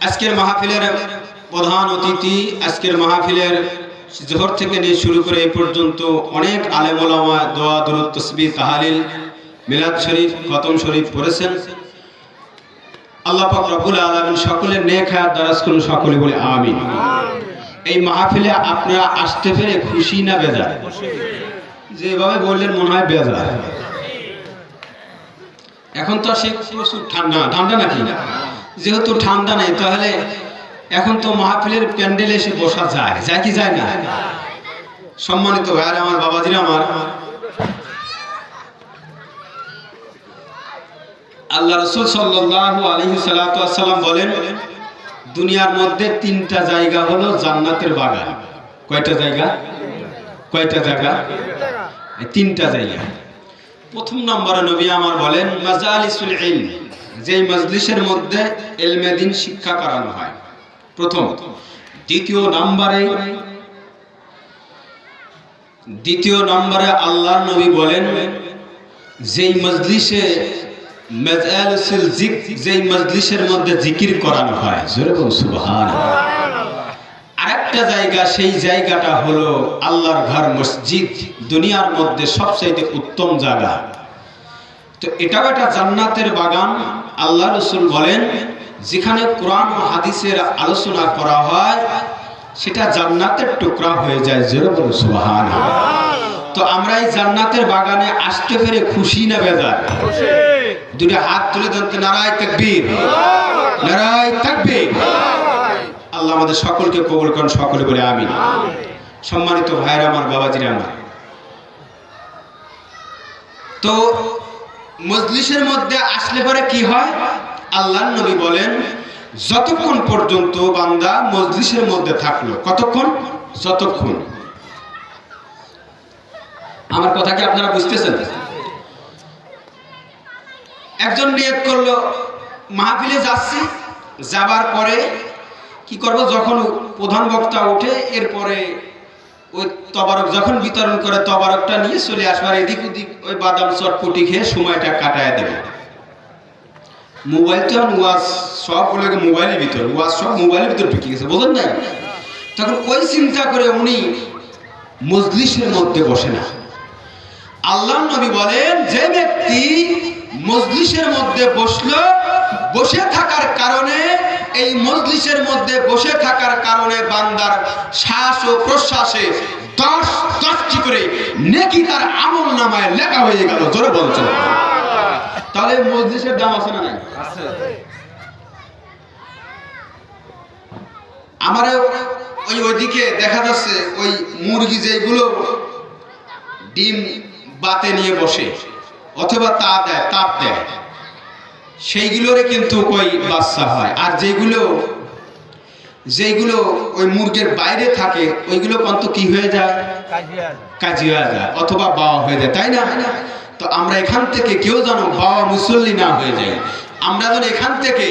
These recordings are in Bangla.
আজকের মাহফিলের প্রধান অতিথি, আজকের মাহফিলের জোহর থেকে নিয়ে শুরু করে এই পর্যন্ত অনেক আলেম ওলামা দোয়া দুরূদ তাসবিহ তাহলিল মিলাদ শরীফ খতম শরীফ পড়েছেন। আল্লাহ পাক রব্বুল আলামিন সকলের নেক হায়াত দারাজ করুন, সকলে বলে আমিন। এই মাহফিলে আপনারা আসতে পেরে খুশি না বেজার? যেভাবে বললেন মনে হয় বেজার। এখন তো সে প্রচুর ঠান্ডা ঠান্ডা নাকি? যেহেতু ঠান্ডা নেই তাহলে এখন তো মাহফিলের প্যান্ডেলে এসে বসা যায়, যায় কি যায় না? সম্মানিত ভাইয়ার আমার, বাবাজিরা আমার, আল্লাহ রাসূল সাল্লাল্লাহু আলাইহি সাল্লাম বলেন দুনিয়ার মধ্যে তিনটা জায়গা হলো জান্নাতের বাগান। কয়টা জায়গা? কয়টা জায়গা? তিনটা জায়গা। প্রথম নম্বরে নবী আমার বলেন মাজালিসুল ইলম, যেই মজলিসের মধ্যে ইলমে দ্বীন শিক্ষা করানো হয়, প্রথম। দ্বিতীয় নম্বরে আল্লাহর নবী বলেন যেই মজলিসে মাজালিসুল যিকর, যেই মজলিসের মধ্যে জিকির করানো হয়, জোরে বলুন সুবহানাল্লাহ। আরেকটা জায়গা, সেই জায়গাটা হলো আল্লাহর ঘর মসজিদ, দুনিয়ার মধ্যে সবচেয়ে উত্তম জায়গা। তো এটাও একটা জান্নাতের বাগান। আল্লাহ রাসূল বলেন যেখানে কোরআন ও হাদিসের আলোচনা করা হয় সেটা জান্নাতের টুকরা হয়ে যায়, জোরে বলুন সুবহানাল্লাহ। তো আমরা এই জান্নাতের বাগানে আসতে পেরে খুশি না বেজার? খুশি। দুটো হাত তুলে দেন, নারায়ে তাকবীর, নারায়ে তাকবীর। আল্লাহ আমাদের সকলকে কবুল করুন, সকলে বলে আমিন। সম্মানিত ভাইরা আমার, বাবাজিরা আমার, তো মজলিসের মধ্যে আসলে পরে কি হয়? আল্লাহর নবী বলেন যতক্ষণ পর্যন্ত বান্দা মজলিসের মধ্যে থাকলো, কতক্ষণ? যতক্ষণ। আমার কথা কি আপনারা বুঝতেছেন? একজন নিয়ত করলো মাহফিলে যাচ্ছি, যাবার পরে কি করব, যখন প্রধান বক্তা ওঠে এরপরে ওই তবারক যখন বিতরণ করে তবারকটা নিয়ে চলে আসবার, এদিক ওদিক ওই বাদাম চটপটি খেয়ে সময়টা কাটায় দেবে। মোবাইল তো ওয়াজ সব বলে মোবাইলের ভিতর, ওয়াজ সব মোবাইলের ভিতর ঢুকে গেছে, বোঝেন নাই? তখন ওই চিন্তা করে উনি মজলিসের মধ্যে বসে না। আল্লাহর নবী বলেন যে ব্যক্তি মজলিসের মধ্যে বসলো, বসে থাকার কারণে, এই মজলিসের মধ্যে বসে থাকার কারণে বান্দার শ্বাস ও প্রশ্বাসে 10টি করে নেকি তার আমল নামায় লেখা হয়ে গেল, জোরে বলছেন। তাহলে মজলিসের দাম আছে না নাই? আছে। আমার ওইদিকে দেখা যাচ্ছে ওই মুরগি যেগুলো ডিম বাতে নিয়ে বসে অথবা তাপ দেয়, সেইগুলোরে কিন্তু ওই বাচ্চা হয়। আর যেগুলো ওই মুরগির বাইরে থাকে ওইগুলো কত কি হয়ে যায়? কাজী হয়ে যায় অথবা বাবা হয়ে যায়, তাই না? তো আমরা এখান থেকে কেউ যেন বাবা মুসল্লি না হয়ে যায়, আমরা যেন এখান থেকে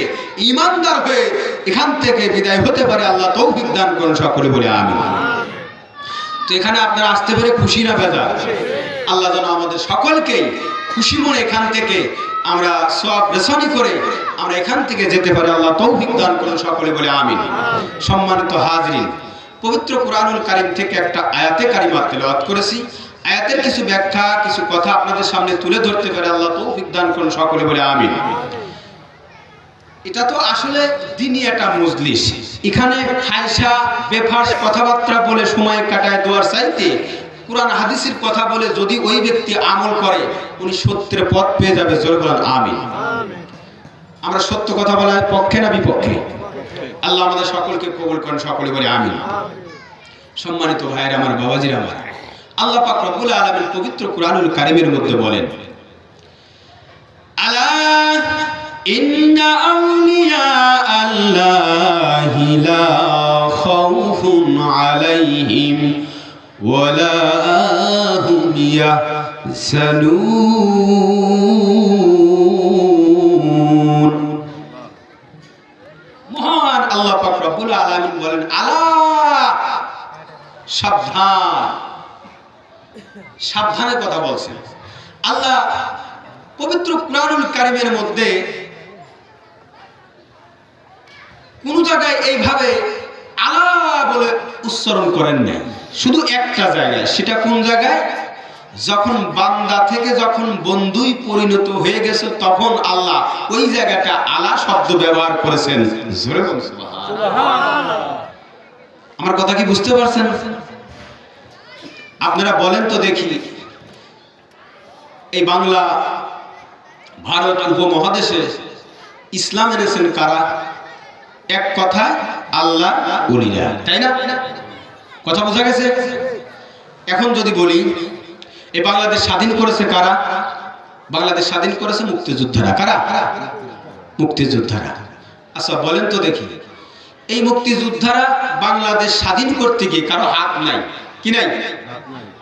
ঈমানদার হয়ে এখান থেকে বিদায় হতে পারে, আল্লাহ তৌফিক দান করুন, সকলে বলে আমিন। তো এখানে আপনারা আসতে পেরে খুশি না বেজার? আল্লাহ যেন আমাদের সকলকেই খুশি মনে এখান থেকে আমরা সওয়াব রেশনি করে আমরা এখান থেকে যেতে পারি, আল্লাহ তৌফিক দান করুন, সকলে বলে আমিন। সম্মানিত হাজরিন, পবিত্র কুরআনুল কারীম থেকে একটা আয়াতে কারিমা তেলাওয়াত করেছি। আয়াতের কিছু ব্যাখ্যা, কিছু কথা আপনাদের সামনে তুলে ধরতে পারে, আল্লাহ তৌফিক দান করুন, সকলে বলে আমিন। এটা তো আসলে দিনই একটা মজলিস, এখানে খায়সা বেফাস কথাবার্তা বলে সময় কাটায় দেওয়ার চাইতে কুরআন হাদিসের কথা বলে যদি ওই ব্যক্তি আমল করে উনি সত্যের পথ পেয়ে যাবে, জোরে বলেন আমিন। আমরা সত্য কথা বলার পক্ষে না বিপক্ষে? আল্লাহ আমাদের সকলকে কবুল করেন, সকলে বলে আমিন। সম্মানিত ভাইয়েরা আমার, বাবাজিরা আমার, আল্লাহ পাক রব্বুল আলামিন পবিত্র কুরআনুল কারীমের মধ্যে বলেন আলা ইন্না আউলিয়া আল্লাহি লা খাউফুন আলাইহিম ওয়ালা হুম ইয়াহজানুন। মহান আল্লাহ পাক রব্বুল আলামিন বলেন আলা, সাবধান, সাবধানের কথা বলছেন আল্লাহ পবিত্র কুরআনুল কারীমের মধ্যে কোন জায়গায় এইভাবে আলা বলে উচ্চারণ করেন নাই, শুধু একটা জায়গায়। সেটা কোন জায়গায়? যখন বান্দা থেকে যখন বন্ধুই পরিণত হয়ে গেছে তখন আল্লাহ ওই জায়গাটা আলা শব্দ ব্যবহার করেছেন। জোরে বলুন সুবহানাল্লাহ। আমার কথা কি বুঝতে পারছেন? আপনারা বলেন তো দেখি, এই বাংলা ভারত উপমহাদেশে ইসলাম এনেছেন কারা? এক কথায় আল্লাহ ওলিরা, তাই না? কথা বোঝা গেছে? এখন যদি বলি এই বাংলাদেশ স্বাধীন করেছে কারা? বাংলাদেশ স্বাধীন করেছে মুক্তিযোদ্ধারা। কারা? মুক্তিযোদ্ধারা। আচ্ছা বলেন তো দেখি, এই মুক্তিযোদ্ধারা বাংলাদেশ স্বাধীন করতে গিয়ে কারো হাত নাই, কি নাই?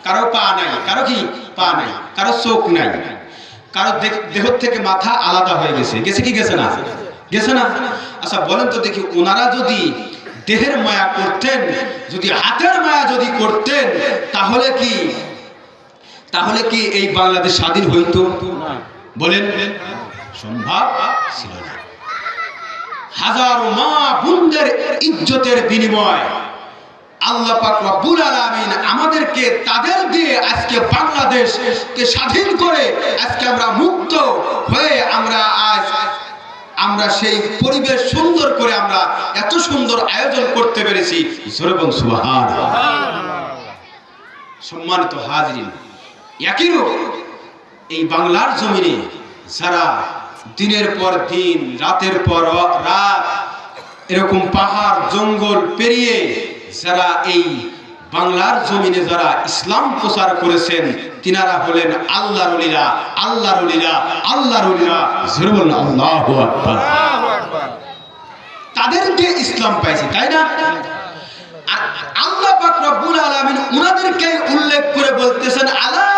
কারো পা নাই, কারো কি পা নাই, কারো চোখ নাই, কারো দেহ থেকে মাথা আলাদা হয়ে গেছে। গেছে কি গেছে না? গেছে না? আচ্ছা বলেন তো দেখি, ওনারা যদি দেহের মায়া করতেন, যদি হাতের মায়া যদি করতেন, তাহলে কি এই বাংলাদেশ স্বাধীন হইতো? বলেন, সম্ভব ছিল না। হাজারো মা বোনদের ইজ্জতের বিনিময় আল্লাহ পাক রব্বুল আলামিন আমাদেরকে তাদের দিয়ে আজকে বাংলাদেশকে স্বাধীন করে আজকে আমরা মুক্ত হয়ে আমরা সেই পরিবেশ সুন্দর করে আমরা এত সুন্দর আয়োজন করতে পেরেছি। জোরে বলুন সুবহানাল্লাহ। সম্মানিত হাজিরিন, একই রূপ এই বাংলার জমিনে যারা দিনের পর দিন রাতের পর রাত এরকম পাহাড় জঙ্গল পেরিয়ে যারা এই বাংলার জমিনে যারা ইসলাম প্রচার করেছেন, তিনারা হলেন আল্লাহর ওলিরা, আল্লাহর ওলিরা, আল্লাহর ওলিরা। জোরে বলুন আল্লাহু আকবার। তাদেরকে ইসলাম পাইছে, তাই না? আর আল্লাহ পাক রব্বুল আলামিন উনাদেরকে উল্লেখ করে বলতেছেন, আলা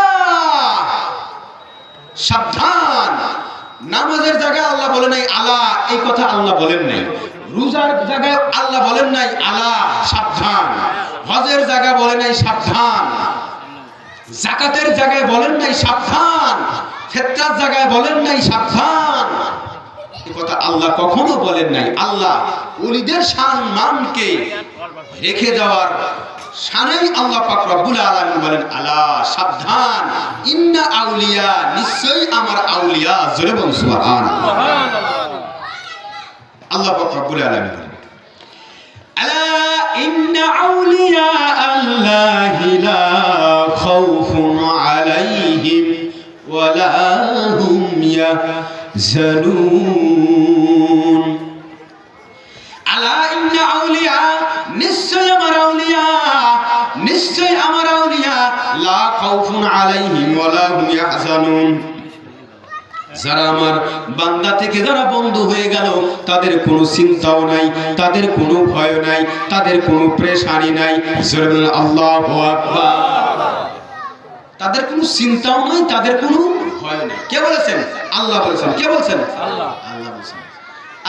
সাবধান। নামাজের জায়গায় আল্লাহ বলে নাই আলা, এই কথা আল্লাহ বলেন নাই। রোজার জায়গায় আল্লাহ বলেন নাই আলা সাবধান। হজের জায়গায় বলেন নাই সাবধান। যাকাতের জায়গায় বলেন নাই সাবধান। ফিতরার জায়গায় বলেন নাই সাবধান। এই কথা আল্লাহ কখনো বলেন নাই। আল্লাহ ওলিদের সম্মানকে রেখে দেওয়ার শানেই আল্লাহ পাক রব্বুল আলামিন বলেন আলা সাবধান, ইন্না আউলিয়া, নিশ্চয়ই আমার আউলিয়া। জোরে বলুন সুবহানাল্লাহ। আল্লাহ পাক রব্বুল আলামিন বলেন আলা ইন্না আউলিয়া আল্লাহি লা খাউফুন আলাইহিম ওয়া লা হুম ইয়াহজানুন। আলা ইন্না আউলিয়া, নিশ্চয় আমার আউলিয়া, নিশ্চয় আমার আউলিয়া, লা খাউফুন আলাইহিম ওয়া লা হুম ইয়াহজানুন। যারা আমার বান্দা থেকে যারা বন্ধু হয়ে গেল, তাদের কোনো চিন্তাও নাই, তাদের কোনো ভয় নাই, তাদের কোনো পেরেশানি নাই। জোরে বলুন আল্লাহু আকবার। তাদের কোনো চিন্তাও নাই, তাদের কোনো ভয় নাই। কে বলেছেন? আল্লাহ বলেছেন। কে বলেছেন? আল্লাহ। আল্লাহ বলেছেন।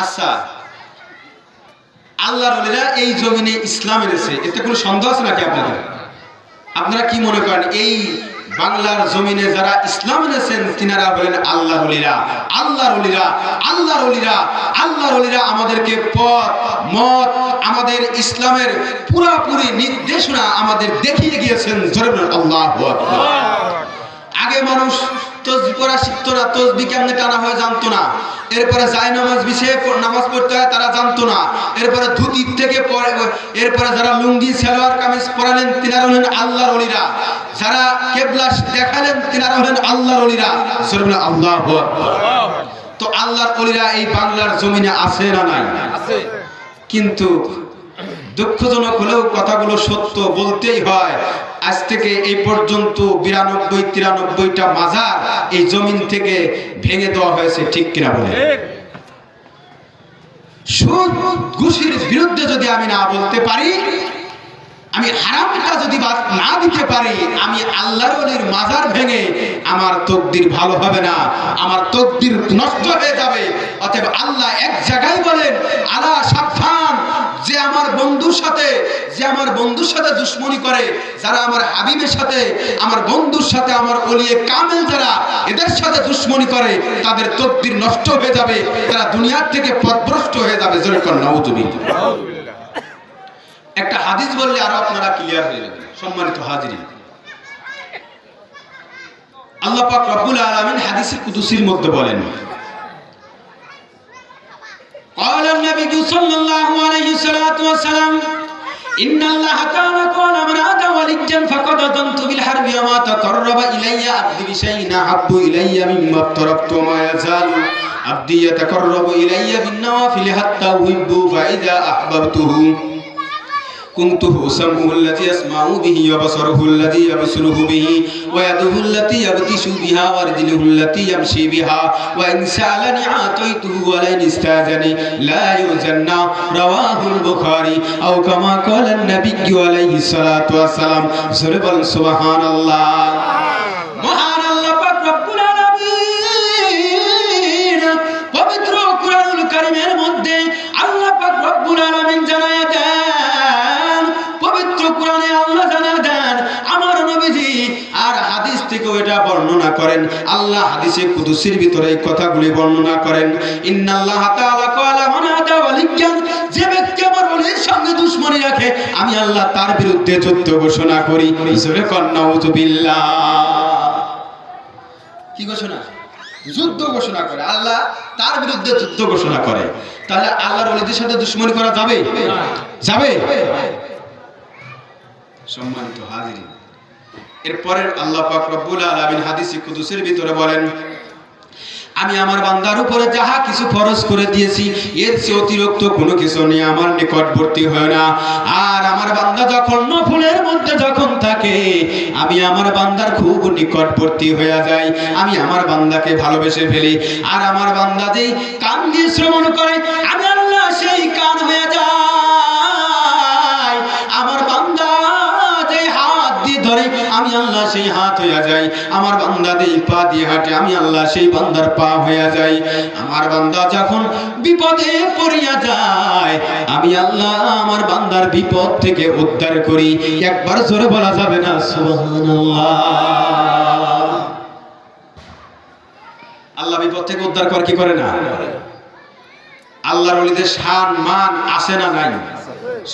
আচ্ছা, আল্লাহর ওলিরা এই জমিনে ইসলাম এনেছে, এতে কোনো সন্দেহ আছে নাকি আপনাদের? আপনারা কি মনে করেন এই বাংলার জমিনে যারা ইসলাম এনেছেন তিনারা বলেন আল্লাহর ওলিরা, আল্লাহর ওলিরা, আল্লাহর ওলিরা, আল্লাহর ওলিরা আমাদেরকে পথ মত আমাদের ইসলামের পুরোপুরি নির্দেশনা আমাদের দেখিয়ে গিয়েছেন। জোরে বলুন আল্লাহু আকবার। আগে মানুষ তসবিহ পড়া শিখতো না, তসবিহ কেমনে টানা হয় জানতো না। এরপরে জায়নামাজ বিছিয়ে নামাজ পড়তে হয় তারা জানতো না। এরপরে ধুতি থেকে এরপরে যারা লুঙ্গি সালোয়ার কামিজ পরালেন তিনারা হলেন আল্লাহর ওলিরা। যারা কিবলা দেখালেন তিনারা হলেন আল্লাহর ওলিরা। সুবহানাল্লাহ, আল্লাহু আকবার। তো আল্লাহর ওলিরা এই বাংলার জমিনে আছে না নাই? আছে। কিন্তু দুঃখজনক হলেও কথাগুলো সত্য বলতেই হয়। আজ থেকে এই পর্যন্ত 92-93টা মাজার এই জমিন থেকে ভেঙে দেওয়া হয়েছে, ঠিক কিনা বলেন? সুদ ঘুষের বিরুদ্ধে যদি আমি না বলতে পারি, আমি হারামটা যদি বাদ না দিতে পারি, আমি আল্লাহর ওলির মাজার ভেঙে আমার তকদির ভালো হবে না, আমার তকদির নষ্ট হয়ে যাবে। অতএব আল্লাহ এক জায়গায় বলেন আলা সাবধান, যে আমার বন্ধুর সাথে, যে যে আমার বন্ধুর সাথে দুশ্মনী করে, যারা আমার হাবিবের সাথে, আমার বন্ধুর সাথে, আমার ওলিয়ে কামেল যারা এদের সাথে দুশ্মনী করে, তাদের তকদির নষ্ট হয়ে যাবে, তারা দুনিয়ার থেকে পথভ্রষ্ট হয়ে যাবে। জোরে কোন নাউযুবিল্লাহ। একটা হাদিস বললে আরো আপনারা ক্লিয়ার হয়ে যাবেন। সম্মানিত হাজিরিন, আল্লাহ পাক রব্বুল আলামিন হাদিসে কুদসির মধ্যে বলেন, قال النبي صلى الله عليه وسلم إن الله تعالى قال من عاد وليا فقد أذنت بالحرب وما تقرب إلي عبدي بشيء أحب إلي مما افترضت وما يزال عبدي يتقرب إلي بالنوافل حتى أحبه فإذا أحببته كنته سمعه الذي يسمع به وبصره الذي يبصر به ويده التي يبطش بها ورجله التي يمشي بها وإن سألني أعطيته ولئن استأذنني لا يؤذن رواه البخاري أو كما قال النبي عليه الصلاة والسلام سبحان الله মহান আল্লাহ পাক রব্বুল আলামিন পবিত্র কুরআনুল কারীমের মধ্যে আল্লাহ পাক রব্বুল আলামিন জানায়া দেন, পবিত্র কোরআনে আল্লাহ জানায়া দেন, আমার নবীজি আর হাদিস থেকেও এটা বর্ণনা করেন। আল্লাহ হাদিসে কুদসির ভিতরে এই কথাগুলি বর্ণনা করেন, ইন্নাল্লাহ তাআলা ক্বালা মান আদা ওয়ালিয়ান, যে ব্যক্তি আমার ওলির সঙ্গে দুশমনি রাখে আমি আল্লাহ তার বিরুদ্ধে যুদ্ধ ঘোষণা করি। জোরে কোন নাউযুবিল্লাহ। কি ঘোষণা? যুদ্ধ ঘোষণা করে। আল্লাহ তার বিরুদ্ধে যুদ্ধ ঘোষণা করে। তাহলে আল্লাহর ওলিদের সাথে দুশমনি করা যাবে? যাবে? সম্মানিত হাজিরিন, এরপরে আল্লাহ পাক রব্বুল আলামিন হাদিসে কুদসির ভিতরে বলেন, আমি আমার বান্দার উপরে যাহা কিছু ফরজ করে দিয়েছি এর চেয়ে অতিরিক্ত কোনো কিছু নিয়ে আমার নিকটবর্তী হয় না। আর আমার বান্দা যখন নফলের মধ্যে যখন থাকে আমি আমার বান্দার খুব নিকটবর্তী হয়ে যাই, আমি আমার বান্দাকে ভালোবেসে ফেলি। আর আমার বান্দা যেই কান দিয়ে শ্রবণ করে আমি আল্লাহ সেই কান হয়ে যাই, আমার বান্দা যেই হাত দিয়ে ধরে আমি আল্লাহ সেই হাত হয়ে যাই, আমার বান্দা যেই পা দিয়ে হাঁটে আমি আল্লাহ সেই বান্দার পা হয়ে যাই। আমার বান্দা যখন বিপদে পড়িয়া যায় আমি আল্লাহ আমার বান্দার বিপদ থেকে উদ্ধার করি। একবার জোরে বলা যাবে না সুবহানাল্লাহ? আল্লাহ বিপদ থেকে উদ্ধার করে কি করে না? আল্লাহর ওলিদের শান মান আছে না নাই?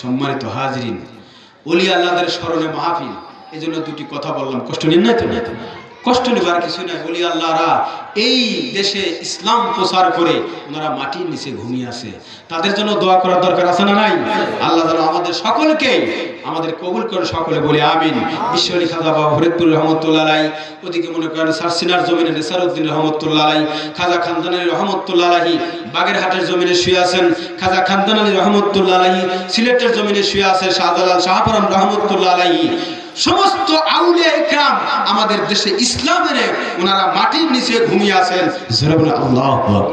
সম্মানিত হাজিরিন, ওলি আল্লাহদের স্মরণে মাহফিল, এই জন্য দুটি কথা বললাম, কষ্ট নিন না তো? কষ্ট নেবার কিছু নাই। ওলি আল্লাহরা এই দেশে ইসলাম প্রচার করে ওনারা মাটির নিচে ঘুমিয়ে আছে, তাদের জন্য দোয়া করার দরকার আছে না নাই? আল্লাহ যেন আমাদের সকলকে আমাদের কবুল করে, সকলে বলে আমিন। ঈশ্বরী খাজা বাবা ফরিদপুর রহমতুল্লাহ আলাই, ওদিকে মনে করেন সারসিনার জমিনে নেসারউদ্দিন রহমতুল্লাহ আলাই, খাজা খানদান আলী রহমতুল্লাহ আলাহি বাগেরহাটের জমিনে শুয়ে আছেন, খাজা খানদান আলী রহমতুল্লাহ আলাহি সিলেটের জমিনে শুয়ে আছে, শাহজালাল শাহপরান রহমতুল্লাহ আলাহি, সমস্ত আউলিয়া ইকরাম আমাদের দেশে ইসলামের ওনারা মাটির নিচে ঘুমিয়ে আছেন। আল্লাহু আকবার।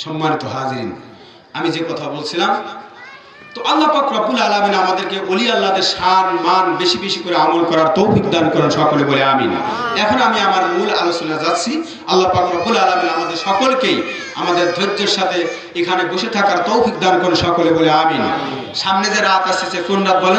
সম্মানিত হাজিরিন, আমি যে কথা বলছিলাম, তো আল্লাহ পাক রব্বুল আলামিন আমাদেরকে ওলি আল্লাহদের শান মান বেশি বেশি করে আমল করার তৌফিক দান করেন, সকলে বলে আমিন। এখন আমি আমার মূল আলোচনা যাচ্ছি। আল্লাহ পাক রব্বুল আলামিন আমাদের সকলকেই আমাদের ধৈর্যের সাথে এখানে বসে থাকার তৌফিক দান করেন, সকলে বলে আমিন। সামনে যে রাত আসছে, কোন রাত বলেন?